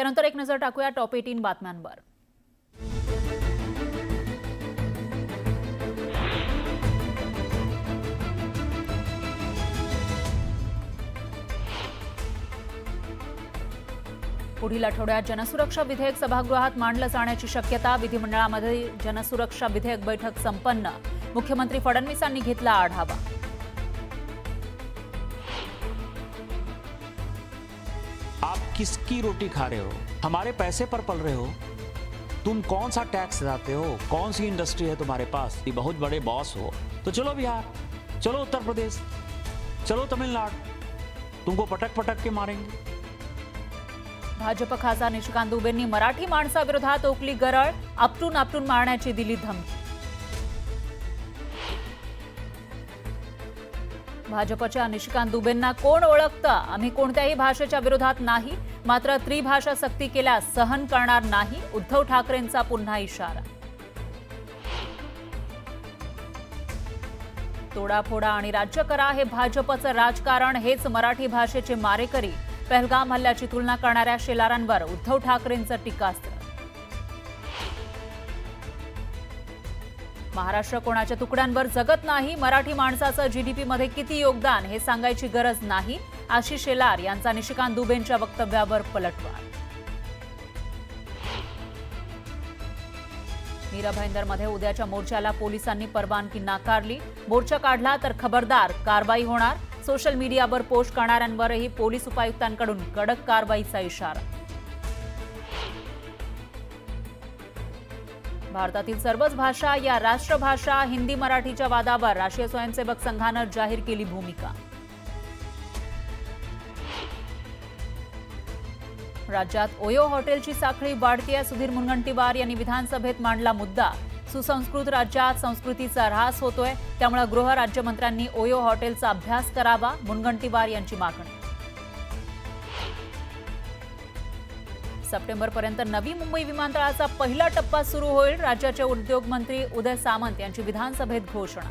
यानंतर एक नजर टाकूया टॉप 18 बातम्यांवर। पुढील आठवड्यात जनसुरक्षा विधेयक सभागृहात मांडलं जाण्याची शक्यता। विधिमंडळामध्ये जनसुरक्षा विधेयक बैठक संपन्न। मुख्यमंत्री फडणवीसांनी घेतला आढावा। आप किसकी रोटी खा रहे हो? हमारे पैसे पर पल रहे हो? तुम कौन सा टैक्स देते हो? कौन सी इंडस्ट्री है तुम्हारे पास? ये बहुत बड़े बॉस हो तो चलो बिहार, चलो उत्तर प्रदेश, चलो तमिलनाडु, तुमको पटक पटक के मारेंगे। भाजप खासदार निशिकांत दुबेंनी मराठी माणसाविरोधात ओकली गरळ। आपटून आपटून मारण्याची दिली धमकी। भाजपच्या निशिकांत दुबेंना कोण ओळखतं? आम्ही कोणत्याही भाषेच्या विरोधात नाही, मात्र त्रिभाषा सक्ती केल्यास सहन करणार नाही। उद्धव ठाकरेंचा पुन्हा इशारा। तोडाफोडा आणि राज्य करा हे भाजपचं राजकारण, हेच मराठी भाषेचे मारेकरी। पहलगाम हल्ल्याची तुलना करणाऱ्या शेलारांवर उद्धव ठाकरेंचं टीकास्त्र। महाराष्ट्र कोणाच्या तुकड्यांवर जगत नाही, मराठी माणसाचं जीडीपी मध्ये किती योगदान हे सांगायची गरज नाही। आशिष शेलार यांचा निशिकांत दुबेंच्या वक्तव्यावर पलटवार। मीरा भाईंदरमध्ये उद्याच्या मोर्चाला पोलिसांनी परवानगी नाकारली। मोर्चा काढला तर खबरदार कारवाई होणार। सोशल मीडियावर पोस्ट करणाऱ्यांवरही पोलीस उपायुक्तांकडून कडक कारवाईचा इशारा। भारतातील सर्वच भाषा या राष्ट्रभाषा, हिंदी मराठीच्या वादावर राष्ट्रीय स्वयंसेवक संघानं जाहीर केली भूमिका। राज्यात ओयो हॉटेलची साखळी वाढतीये। सुधीर मुनगंटीवार यांनी विधानसभेत मांडला मुद्दा। सुसंस्कृत राज्यात संस्कृतीचा ऱ्हास होतोय, त्यामुळे गृह राज्यमंत्र्यांनी ओयो हॉटेलचा अभ्यास करावा। मुनगंटीवार यांची मागणी। सप्टेंबरपर्यंत नवी मुंबई विमानतळाचा पहिला टप्पा सुरू होईल। राज्याचे उद्योग मंत्री उदय सामंत यांची विधानसभेत घोषणा।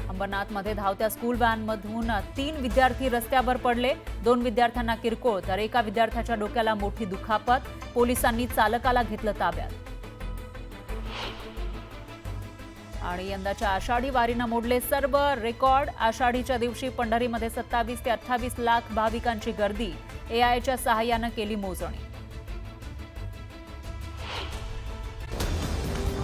अंबरनाथमध्ये धावत्या स्कूल व्हॅनमधून 3 विद्यार्थी रस्त्यावर पडले। 2 विद्यार्थ्यांना किरकोळ तर एका विद्यार्थ्याच्या डोक्याला मोठी दुखापत। पोलिसांनी चालकाला घेतलं ताब्यात। आणि यंदाच्या आषाढी वारीनं मोडले सर्व रेकॉर्ड। आषाढीच्या दिवशी पंढरीमध्ये 27 ते 28 लाख भाविकांची गर्दी। एआयच्या सहाय्यानं केली मोजणी।